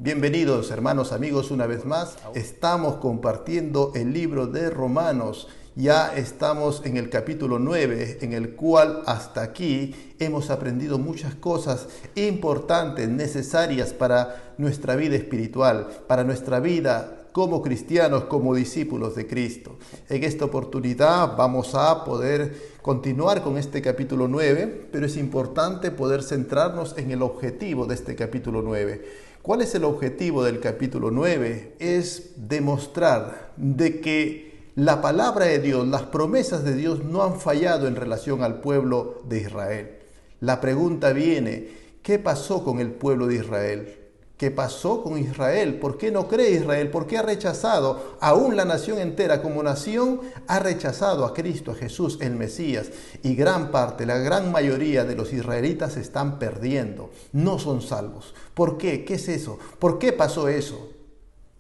Bienvenidos hermanos, amigos, una vez más. Estamos compartiendo el libro de Romanos. Ya estamos en el capítulo 9, en el cual hasta aquí hemos aprendido muchas cosas importantes, necesarias para nuestra vida espiritual, para nuestra vida como cristianos, como discípulos de Cristo. En esta oportunidad vamos a poder continuar con este capítulo 9, pero es importante poder centrarnos en el objetivo de este capítulo 9. ¿Cuál es el objetivo del capítulo 9? Es demostrar de que la palabra de Dios, las promesas de Dios no han fallado en relación al pueblo de Israel. La pregunta viene, ¿qué pasó con el pueblo de Israel? ¿Qué pasó con Israel? ¿Por qué no cree Israel? ¿Por qué ha rechazado? Aún la nación entera como nación ha rechazado a Cristo, a Jesús, el Mesías. Y gran parte, la gran mayoría de los israelitas se están perdiendo. No son salvos. ¿Por qué? ¿Qué es eso? ¿Por qué pasó eso?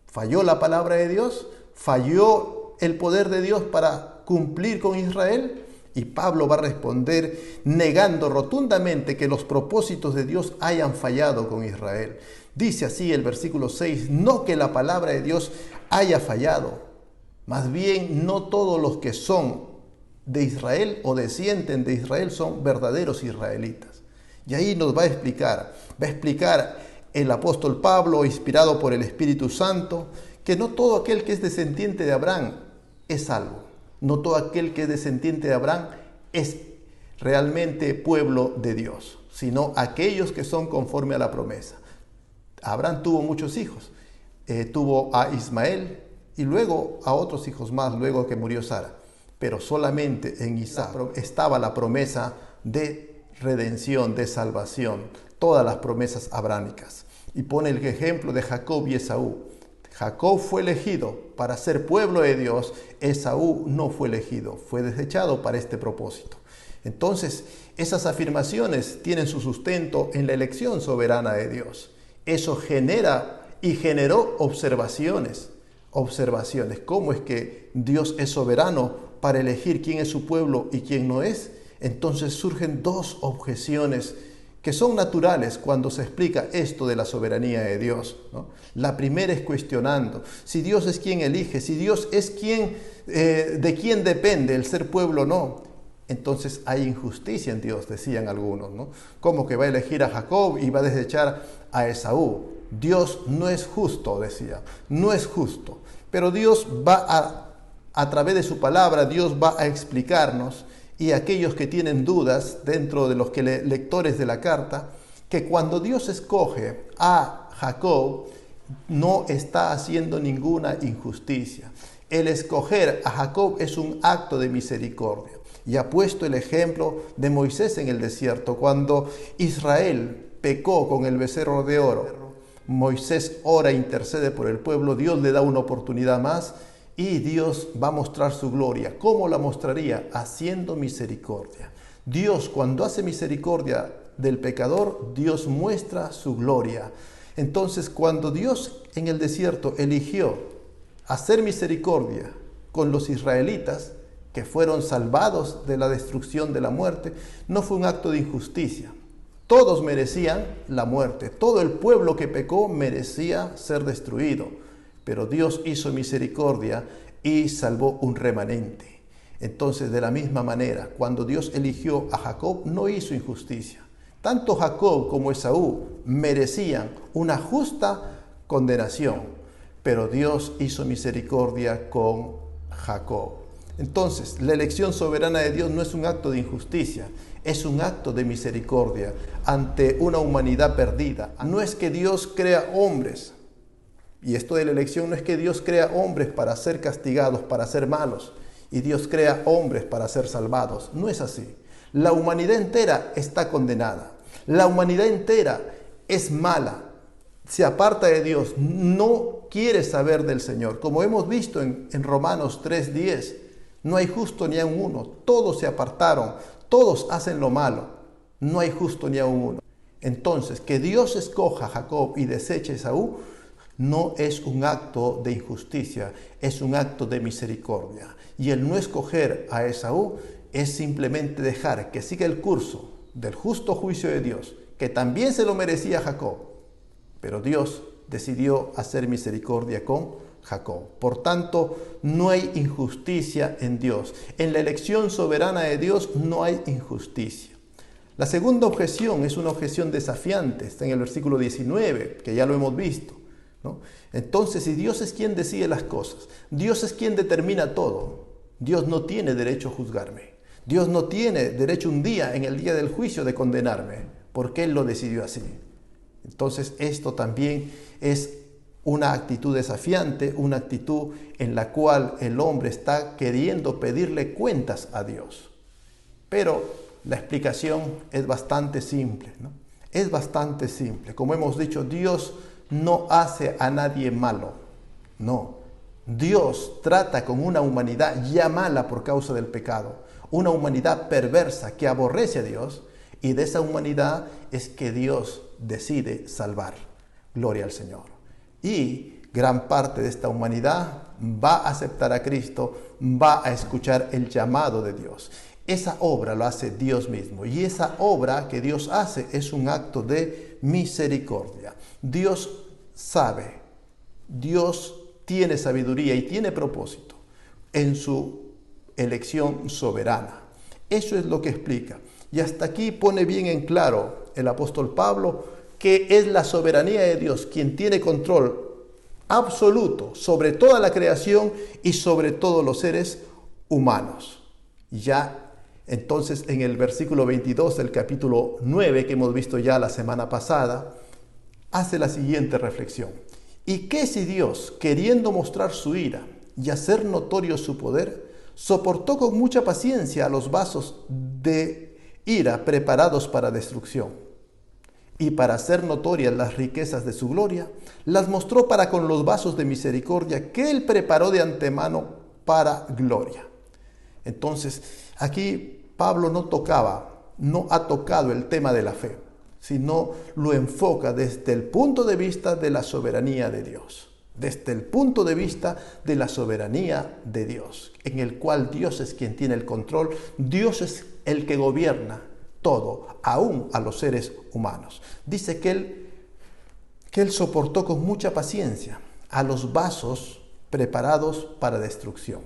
¿Falló la palabra de Dios? ¿Falló el poder de Dios para cumplir con Israel? Y Pablo va a responder negando rotundamente que los propósitos de Dios hayan fallado con Israel. Dice así el versículo 6, no que la palabra de Dios haya fallado, más bien no todos los que son de Israel o descienden de Israel son verdaderos israelitas. Y ahí nos va a explicar el apóstol Pablo, inspirado por el Espíritu Santo, que no todo aquel que es descendiente de Abraham es salvo. No todo aquel que es descendiente de Abraham es realmente pueblo de Dios, sino aquellos que son conforme a la promesa. Abraham tuvo muchos hijos, tuvo a Ismael y luego a otros hijos más, luego que murió Sara. Pero solamente en Isaac estaba la promesa de redención, de salvación, todas las promesas abrámicas. Y pone el ejemplo de Jacob y Esaú. Jacob fue elegido para ser pueblo de Dios, Esaú no fue elegido, fue desechado para este propósito. Entonces, esas afirmaciones tienen su sustento en la elección soberana de Dios. Eso genera y generó observaciones. ¿Cómo es que Dios es soberano para elegir quién es su pueblo y quién no es? Entonces surgen dos objeciones que son naturales cuando se explica esto de la soberanía de Dios, ¿no? La primera es cuestionando si Dios es quien elige, si Dios es quien, de quién depende el ser pueblo o no. Entonces hay injusticia en Dios, decían algunos, ¿no? ¿Cómo que va a elegir a Jacob y va a desechar a Esaú? Dios no es justo, decía, no es justo. Pero Dios va a través de su palabra, Dios va a explicarnos, y aquellos que tienen dudas dentro de los lectores de la carta, que cuando Dios escoge a Jacob, no está haciendo ninguna injusticia. El escoger a Jacob es un acto de misericordia. Y ha puesto el ejemplo de Moisés en el desierto, cuando Israel pecó con el becerro de oro. Moisés ora e intercede por el pueblo, Dios le da una oportunidad más y Dios va a mostrar su gloria. ¿Cómo la mostraría? Haciendo misericordia. Dios, cuando hace misericordia del pecador, Dios muestra su gloria. Entonces, cuando Dios en el desierto eligió hacer misericordia con los israelitas, que fueron salvados de la destrucción de la muerte, no fue un acto de injusticia. Todos merecían la muerte. Todo el pueblo que pecó merecía ser destruido. Pero Dios hizo misericordia y salvó un remanente. Entonces, de la misma manera, cuando Dios eligió a Jacob, no hizo injusticia. Tanto Jacob como Esaú merecían una justa condenación, pero Dios hizo misericordia con Jacob. Entonces, la elección soberana de Dios no es un acto de injusticia, es un acto de misericordia ante una humanidad perdida. No es que Dios crea hombres, y esto de la elección no es que Dios crea hombres para ser castigados, para ser malos, y Dios crea hombres para ser salvados. No es así. La humanidad entera está condenada. La humanidad entera es mala, se aparta de Dios, no quiere saber del Señor. Como hemos visto en Romanos 3:10, no hay justo ni aun uno, todos se apartaron, todos hacen lo malo, no hay justo ni aun uno. Entonces, que Dios escoja a Jacob y deseche a Esaú, no es un acto de injusticia, es un acto de misericordia. Y el no escoger a Esaú es simplemente dejar que siga el curso del justo juicio de Dios, que también se lo merecía Jacob, pero Dios decidió hacer misericordia con Jacob. Por tanto, no hay injusticia en Dios. En la elección soberana de Dios no hay injusticia. La segunda objeción es una objeción desafiante, está en el versículo 19, que ya lo hemos visto, ¿no? Entonces, si Dios es quien decide las cosas, Dios es quien determina todo, Dios no tiene derecho a juzgarme. Dios no tiene derecho un día, en el día del juicio, de condenarme, porque Él lo decidió así. Entonces, esto también es una actitud desafiante, una actitud en la cual el hombre está queriendo pedirle cuentas a Dios. Pero la explicación es bastante simple, ¿no? Es bastante simple. Como hemos dicho, Dios no hace a nadie malo. No. Dios trata con una humanidad ya mala por causa del pecado. Una humanidad perversa que aborrece a Dios. Y de esa humanidad es que Dios decide salvar. Gloria al Señor. Y gran parte de esta humanidad va a aceptar a Cristo, va a escuchar el llamado de Dios. Esa obra lo hace Dios mismo, y esa obra que Dios hace es un acto de misericordia. Dios sabe, Dios tiene sabiduría y tiene propósito en su elección soberana. Eso es lo que explica. Y hasta aquí pone bien en claro el apóstol Pablo que es la soberanía de Dios quien tiene control absoluto sobre toda la creación y sobre todos los seres humanos. Ya entonces en el versículo 22 del capítulo 9 que hemos visto ya la semana pasada, hace la siguiente reflexión. ¿Y qué si Dios, queriendo mostrar su ira y hacer notorio su poder, soportó con mucha paciencia a los vasos de ira preparados para destrucción? Y para hacer notorias las riquezas de su gloria, las mostró para con los vasos de misericordia que Él preparó de antemano para gloria. Entonces, aquí Pablo no ha tocado el tema de la fe, sino lo enfoca desde el punto de vista de la soberanía de Dios. Desde el punto de vista de la soberanía de Dios, en el cual Dios es quien tiene el control, Dios es el que gobierna todo, aún a los seres humanos. Dice que Él soportó con mucha paciencia a los vasos preparados para destrucción,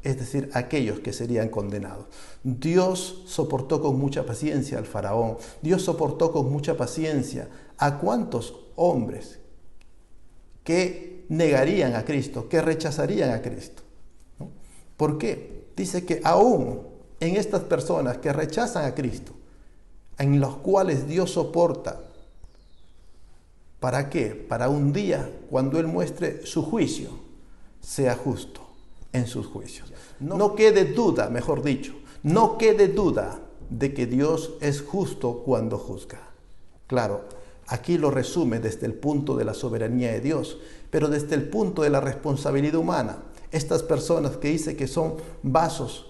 es decir, aquellos que serían condenados. Dios soportó con mucha paciencia al faraón, Dios soportó con mucha paciencia a cuántos hombres que negarían a Cristo, que rechazarían a Cristo, ¿no? ¿Por qué? Dice que aún en estas personas que rechazan a Cristo, en los cuales Dios soporta, ¿para qué? Para un día, cuando Él muestre su juicio, sea justo en sus juicios. No quede duda, mejor dicho, no quede duda de que Dios es justo cuando juzga. Claro, aquí lo resume desde el punto de la soberanía de Dios, pero desde el punto de la responsabilidad humana. Estas personas que dice que son vasos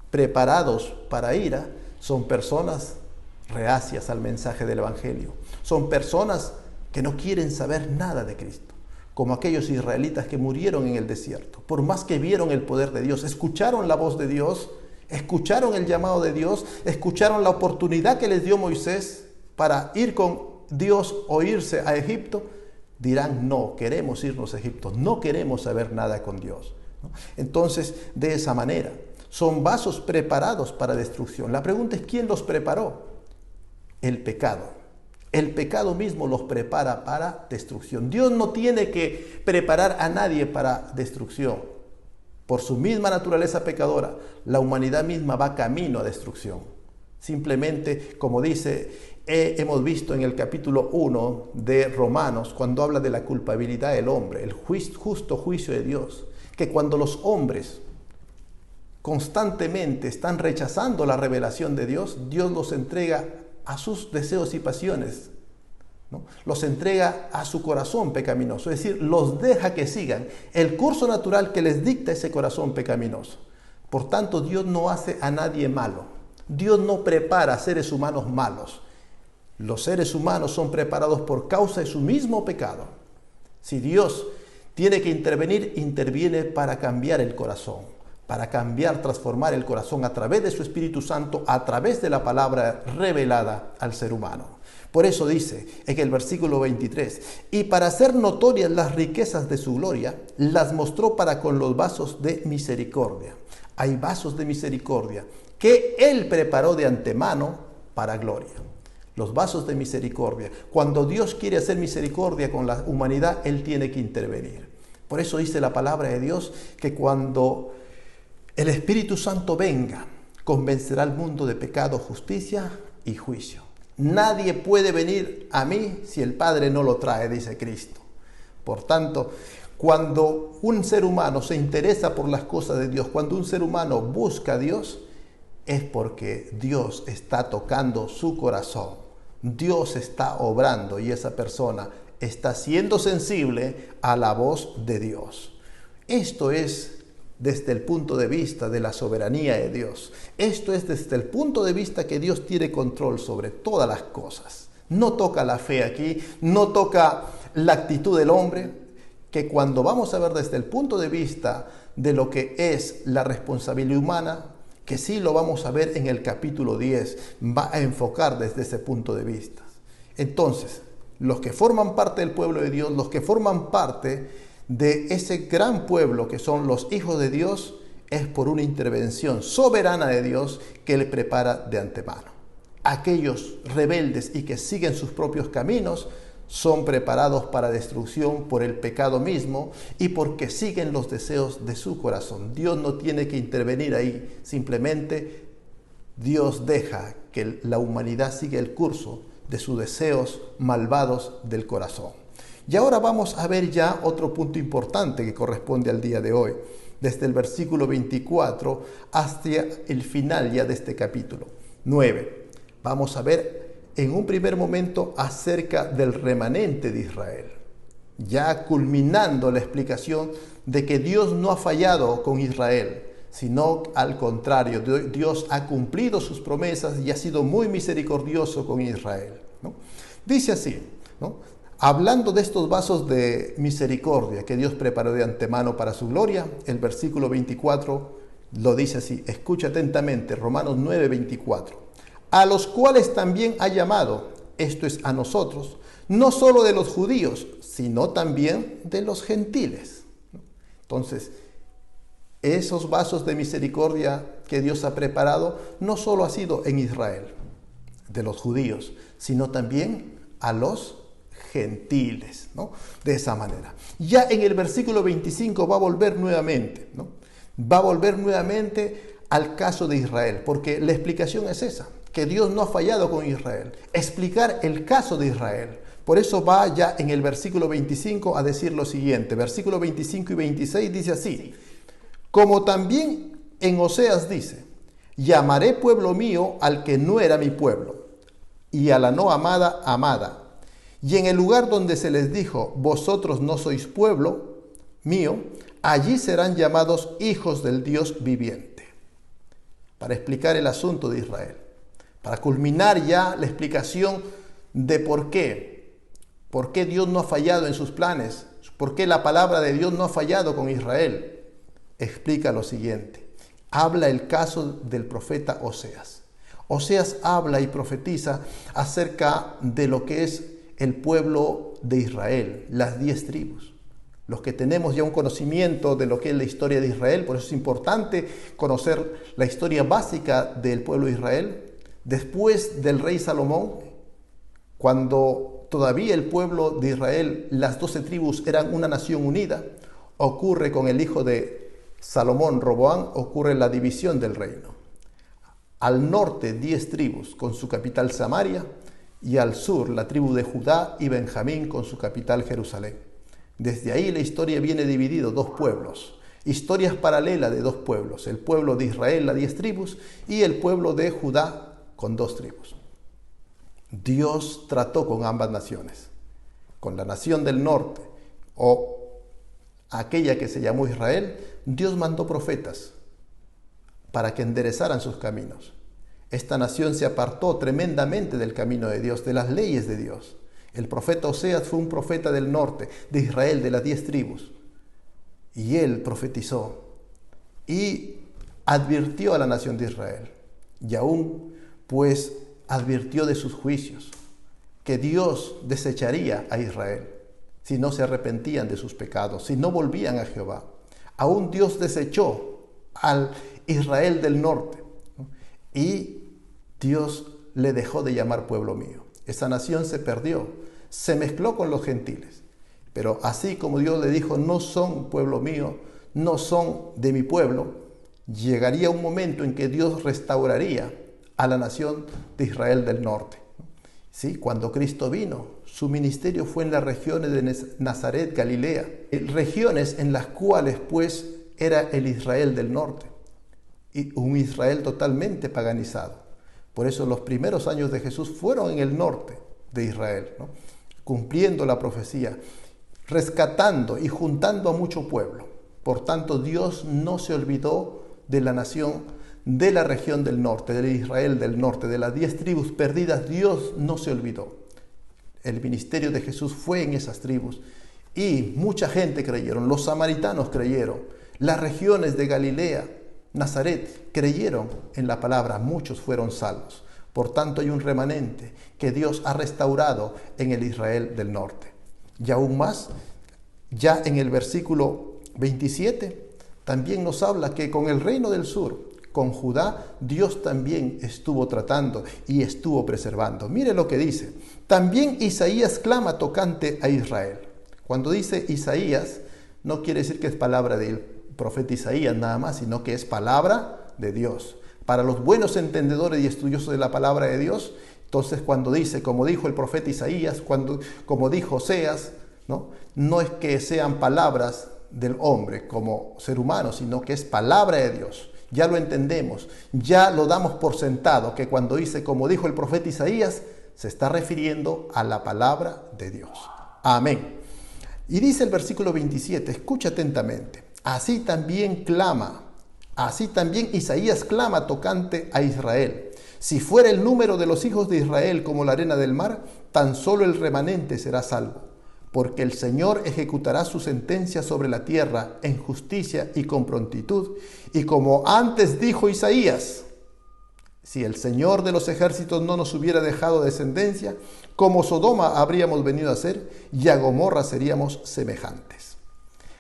preparados para ira, son personas reacias al mensaje del Evangelio. Son personas que no quieren saber nada de Cristo, como aquellos israelitas que murieron en el desierto. Por más que vieron el poder de Dios, escucharon la voz de Dios, escucharon el llamado de Dios, escucharon la oportunidad que les dio Moisés para ir con Dios o irse a Egipto, dirán: no, queremos irnos a Egipto, no queremos saber nada con Dios, ¿no? Entonces, de esa manera, son vasos preparados para destrucción. La pregunta es: ¿quién los preparó? El pecado. El pecado mismo los prepara para destrucción. Dios no tiene que preparar a nadie para destrucción. Por su misma naturaleza pecadora, la humanidad misma va camino a destrucción. Simplemente, como hemos visto en el capítulo 1 de Romanos, cuando habla de la culpabilidad del hombre, el justo juicio de Dios, que cuando los hombres constantemente están rechazando la revelación de Dios, Dios los entrega a sus deseos y pasiones, ¿no? Los entrega a su corazón pecaminoso, es decir, los deja que sigan el curso natural que les dicta ese corazón pecaminoso. Por tanto, Dios no hace a nadie malo. Dios no prepara a seres humanos malos. Los seres humanos son preparados por causa de su mismo pecado. Si Dios tiene que intervenir, interviene para cambiar el corazón, para transformar el corazón a través de su Espíritu Santo, a través de la palabra revelada al ser humano. Por eso dice en el versículo 23, y para hacer notorias las riquezas de su gloria, las mostró para con los vasos de misericordia. Hay vasos de misericordia que Él preparó de antemano para gloria. Los vasos de misericordia. Cuando Dios quiere hacer misericordia con la humanidad, Él tiene que intervenir. Por eso dice la palabra de Dios que cuando el Espíritu Santo venga, convencerá al mundo de pecado, justicia y juicio. Nadie puede venir a mí si el Padre no lo trae, dice Cristo. Por tanto, cuando un ser humano se interesa por las cosas de Dios, cuando un ser humano busca a Dios, es porque Dios está tocando su corazón. Dios está obrando y esa persona está siendo sensible a la voz de Dios. Esto es desde el punto de vista de la soberanía de Dios. Esto es desde el punto de vista que Dios tiene control sobre todas las cosas. No toca la fe aquí, no toca la actitud del hombre, que cuando vamos a ver desde el punto de vista de lo que es la responsabilidad humana, que sí lo vamos a ver en el capítulo 10, va a enfocar desde ese punto de vista. Entonces, los que forman parte del pueblo de Dios, los que forman parte de ese gran pueblo que son los hijos de Dios, es por una intervención soberana de Dios que Él prepara de antemano. Aquellos rebeldes y que siguen sus propios caminos son preparados para destrucción por el pecado mismo y porque siguen los deseos de su corazón. Dios no tiene que intervenir ahí, simplemente Dios deja que la humanidad siga el curso de sus deseos malvados del corazón. Y ahora vamos a ver ya otro punto importante que corresponde al día de hoy, desde el versículo 24 hasta el final ya de este capítulo 9. Vamos a ver en un primer momento acerca del remanente de Israel, ya culminando la explicación de que Dios no ha fallado con Israel, sino al contrario, Dios ha cumplido sus promesas y ha sido muy misericordioso con Israel, ¿no? Dice así, ¿no? Hablando de estos vasos de misericordia que Dios preparó de antemano para su gloria, el versículo 24 lo dice así, escucha atentamente, Romanos 9, 24. A los cuales también ha llamado, esto es a nosotros, no solo de los judíos, sino también de los gentiles. Entonces, esos vasos de misericordia que Dios ha preparado no solo ha sido en Israel, de los judíos, sino también a los gentiles, ¿no? De esa manera. Ya en el versículo 25 va a volver nuevamente, ¿no? Va a volver nuevamente al caso de Israel, porque la explicación es esa, que Dios no ha fallado con Israel. Explicar el caso de Israel. Por eso va ya en el versículo 25 a decir lo siguiente. Versículo 25 y 26 dice así, como también en Oseas dice, llamaré pueblo mío al que no era mi pueblo, y a la no amada, amada. Y en el lugar donde se les dijo, vosotros no sois pueblo mío, allí serán llamados hijos del Dios viviente. Para explicar el asunto de Israel, para culminar ya la explicación de por qué Dios no ha fallado en sus planes, por qué la palabra de Dios no ha fallado con Israel, explica lo siguiente. Habla el caso del profeta Oseas. Oseas habla y profetiza acerca de lo que es el pueblo de Israel, las 10 tribus. Los que tenemos ya un conocimiento de lo que es la historia de Israel, por eso es importante conocer la historia básica del pueblo de Israel. Después del rey Salomón, cuando todavía el pueblo de Israel, las 12 tribus eran una nación unida, ocurre con el hijo de Salomón, Roboam, ocurre la división del reino. Al norte 10 tribus con su capital Samaria, y al sur la tribu de Judá y Benjamín con su capital Jerusalén. Desde ahí la historia viene dividida, 2 pueblos, historias paralelas de 2 pueblos, el pueblo de Israel, las 10 tribus, y el pueblo de Judá con 2 tribus. Dios trató con ambas naciones, con la nación del norte o aquella que se llamó Israel, Dios mandó profetas para que enderezaran sus caminos. Esta nación se apartó tremendamente del camino de Dios, de las leyes de Dios. El profeta Oseas fue un profeta del norte, de Israel, de las 10 tribus. Y él profetizó y advirtió a la nación de Israel. Y aún, pues, advirtió de sus juicios. que Dios desecharía a Israel si no se arrepentían de sus pecados, si no volvían a Jehová. Aún Dios desechó al Israel del norte, ¿no? Y Dios le dejó de llamar pueblo mío. Esa nación se perdió, se mezcló con los gentiles. Pero así como Dios le dijo, no son pueblo mío, no son de mi pueblo, llegaría un momento en que Dios restauraría a la nación de Israel del norte. ¿Sí? Cuando Cristo vino, su ministerio fue en las regiones de Nazaret, Galilea, regiones en las cuales pues era el Israel del norte, y un Israel totalmente paganizado. Por eso los primeros años de Jesús fueron en el norte de Israel, ¿no? Cumpliendo la profecía, rescatando y juntando a mucho pueblo. Por tanto, Dios no se olvidó de la nación de la región del norte, de Israel del norte, de las 10 tribus perdidas. Dios no se olvidó. El ministerio de Jesús fue en esas tribus y mucha gente creyeron. Los samaritanos creyeron, las regiones de Galilea, Nazaret, creyeron en la palabra, muchos fueron salvos. Por tanto, hay un remanente que Dios ha restaurado en el Israel del norte. Y aún más, ya en el versículo 27, también nos habla que con el reino del sur, con Judá, Dios también estuvo tratando y estuvo preservando. Mire lo que dice. También Isaías clama tocante a Israel. Cuando dice Isaías, no quiere decir que es palabra del profeta Isaías nada más, sino que es palabra de Dios. Para los buenos entendedores y estudiosos de la palabra de Dios, entonces cuando dice, como dijo el profeta Isaías, como dijo Oseas, no es que sean palabras del hombre como ser humano, sino que es palabra de Dios. Ya lo entendemos, ya lo damos por sentado, que cuando dice, como dijo el profeta Isaías, se está refiriendo a la palabra de Dios. Amén. Y dice el versículo 27, escucha atentamente. Así también Isaías clama tocante a Israel. Si fuera el número de los hijos de Israel como la arena del mar, tan solo el remanente será salvo. Porque el Señor ejecutará su sentencia sobre la tierra en justicia y con prontitud. Y como antes dijo Isaías, si el Señor de los ejércitos no nos hubiera dejado descendencia, como Sodoma habríamos venido a ser, y a Gomorra seríamos semejantes.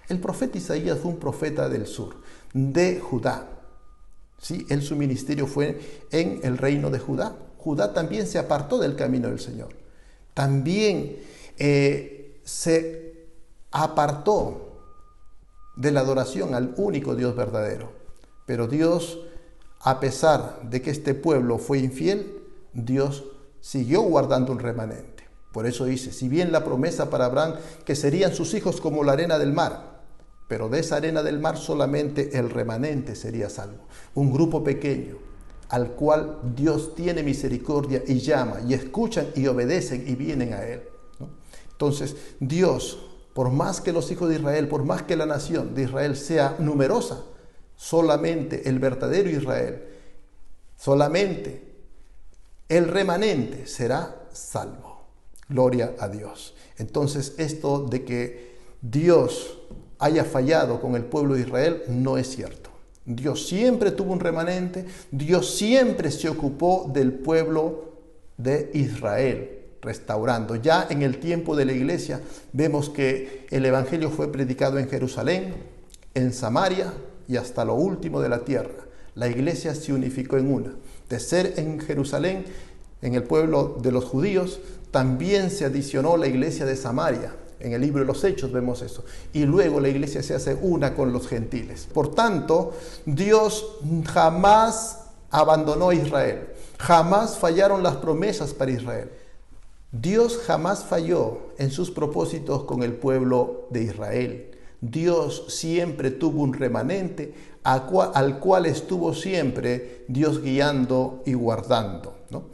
El profeta Isaías fue un profeta del sur, de Judá. ¿Sí? Su ministerio fue en el reino de Judá. Judá también se apartó del camino del Señor. También se apartó de la adoración al único Dios verdadero. Pero Dios, a pesar de que este pueblo fue infiel, Dios siguió guardando un remanente. Por eso dice, si bien la promesa para Abraham, que serían sus hijos como la arena del mar, pero de esa arena del mar solamente el remanente sería salvo. Un grupo pequeño al cual Dios tiene misericordia y llama, y escuchan y obedecen y vienen a Él, ¿no? Entonces, Dios, por más que los hijos de Israel, por más que la nación de Israel sea numerosa, solamente el verdadero Israel, solamente el remanente será salvo. Gloria a Dios. Entonces, esto de que Dios haya fallado con el pueblo de Israel no es cierto. Dios siempre tuvo un remanente, Dios siempre se ocupó del pueblo de Israel, restaurando. Ya en el tiempo de la iglesia vemos que el evangelio fue predicado en Jerusalén, en Samaria y hasta lo último de la tierra. La iglesia se unificó en una. De ser en Jerusalén, en el pueblo de los judíos, también se adicionó la iglesia de Samaria. En el libro de los Hechos vemos eso. Y luego la iglesia se hace una con los gentiles. Por tanto, Dios jamás abandonó a Israel. Jamás fallaron las promesas para Israel. Dios jamás falló en sus propósitos con el pueblo de Israel. Dios siempre tuvo un remanente al cual estuvo siempre Dios guiando y guardando, ¿no?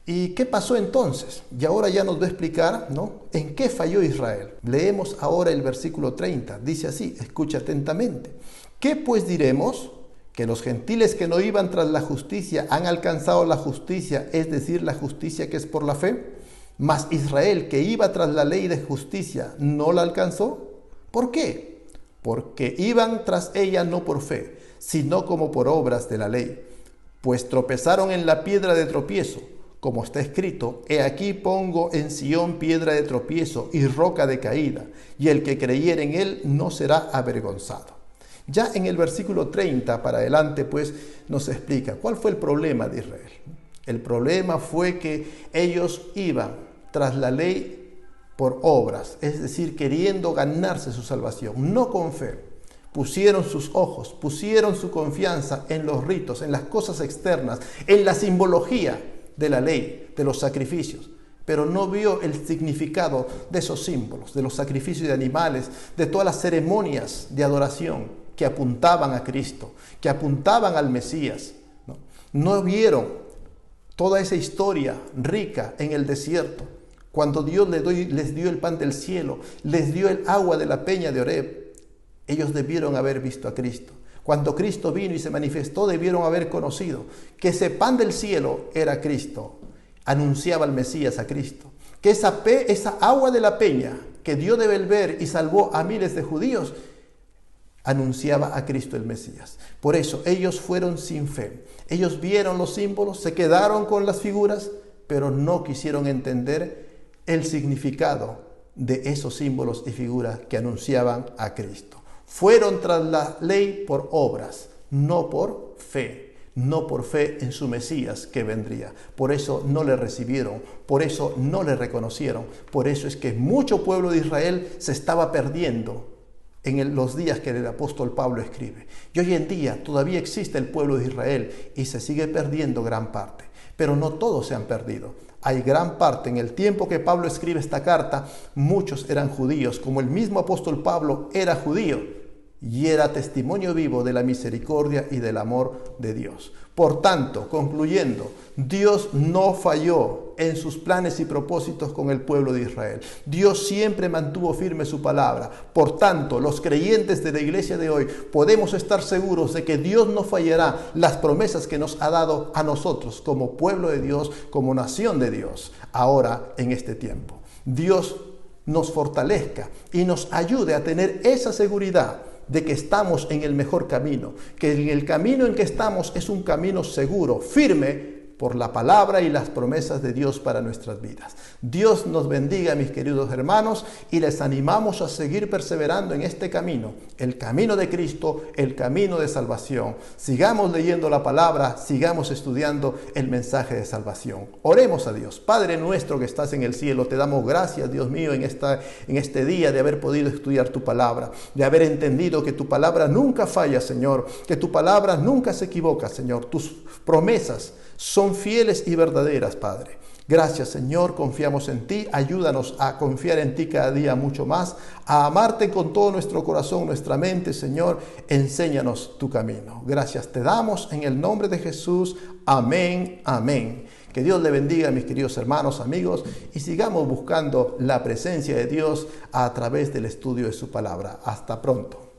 ¿Y qué pasó entonces? Y ahora ya nos va a explicar, ¿no?, en qué falló Israel. Leemos ahora el versículo 30. Dice así, escucha atentamente. ¿Qué pues diremos? Que los gentiles que no iban tras la justicia han alcanzado la justicia, es decir, la justicia que es por la fe. Mas Israel, que iba tras la ley de justicia, ¿no la alcanzó? ¿Por qué? Porque iban tras ella no por fe, sino como por obras de la ley. Pues tropezaron en la piedra de tropiezo, como está escrito: he aquí pongo en Sión piedra de tropiezo y roca de caída, y el que creyere en él no será avergonzado. Ya en el versículo 30 para adelante, pues, nos explica cuál fue el problema de Israel. El problema fue que ellos iban tras la ley por obras, es decir, queriendo ganarse su salvación, no con fe. Pusieron sus ojos, pusieron su confianza en los ritos, en las cosas externas, en la simbología de la ley, de los sacrificios, pero no vio el significado de esos símbolos, de los sacrificios de animales, de todas las ceremonias de adoración que apuntaban a Cristo, que apuntaban al Mesías. No vieron toda esa historia rica en el desierto, cuando Dios les dio el pan del cielo, les dio el agua de la peña de Horeb. Ellos debieron haber visto a Cristo. Cuando Cristo vino y se manifestó, debieron haber conocido que ese pan del cielo era Cristo. Anunciaba al Mesías, a Cristo. Que esa agua de la peña que dio de beber y salvó a miles de judíos, anunciaba a Cristo el Mesías. Por eso ellos fueron sin fe. Ellos vieron los símbolos, se quedaron con las figuras, pero no quisieron entender el significado de esos símbolos y figuras que anunciaban a Cristo. Fueron tras la ley por obras, no por fe en su Mesías que vendría. Por eso no le recibieron, por eso no le reconocieron. Por eso es que mucho pueblo de Israel se estaba perdiendo en los días que el apóstol Pablo escribe. Y hoy en día todavía existe el pueblo de Israel y se sigue perdiendo gran parte. Pero no todos se han perdido. Hay gran parte. En el tiempo que Pablo escribe esta carta, muchos eran judíos, como el mismo apóstol Pablo era judío y era testimonio vivo de la misericordia y del amor de Dios. Por tanto, concluyendo, Dios no falló en sus planes y propósitos con el pueblo de Israel. Dios siempre mantuvo firme su palabra. Por tanto, los creyentes de la iglesia de hoy podemos estar seguros de que Dios no fallará las promesas que nos ha dado a nosotros como pueblo de Dios, como nación de Dios, ahora en este tiempo. Dios nos fortalezca y nos ayude a tener esa seguridad de que estamos en el mejor camino, que en el camino en que estamos es un camino seguro, firme, por la palabra y las promesas de Dios para nuestras vidas. Dios nos bendiga, mis queridos hermanos, y les animamos a seguir perseverando en este camino, el camino de Cristo, el camino de salvación. Sigamos leyendo la palabra, sigamos estudiando el mensaje de salvación. Oremos a Dios. Padre nuestro que estás en el cielo, te damos gracias, Dios mío, en este día de haber podido estudiar tu palabra, de haber entendido que tu palabra nunca falla, Señor, que tu palabra nunca se equivoca, Señor. Tus promesas son fieles y verdaderas, Padre. Gracias, Señor, confiamos en ti. Ayúdanos a confiar en ti cada día mucho más, a amarte con todo nuestro corazón, nuestra mente, Señor. Enséñanos tu camino. Gracias te damos en el nombre de Jesús. Amén, amén. Que Dios le bendiga, mis queridos hermanos, amigos, y sigamos buscando la presencia de Dios a través del estudio de su palabra. Hasta pronto.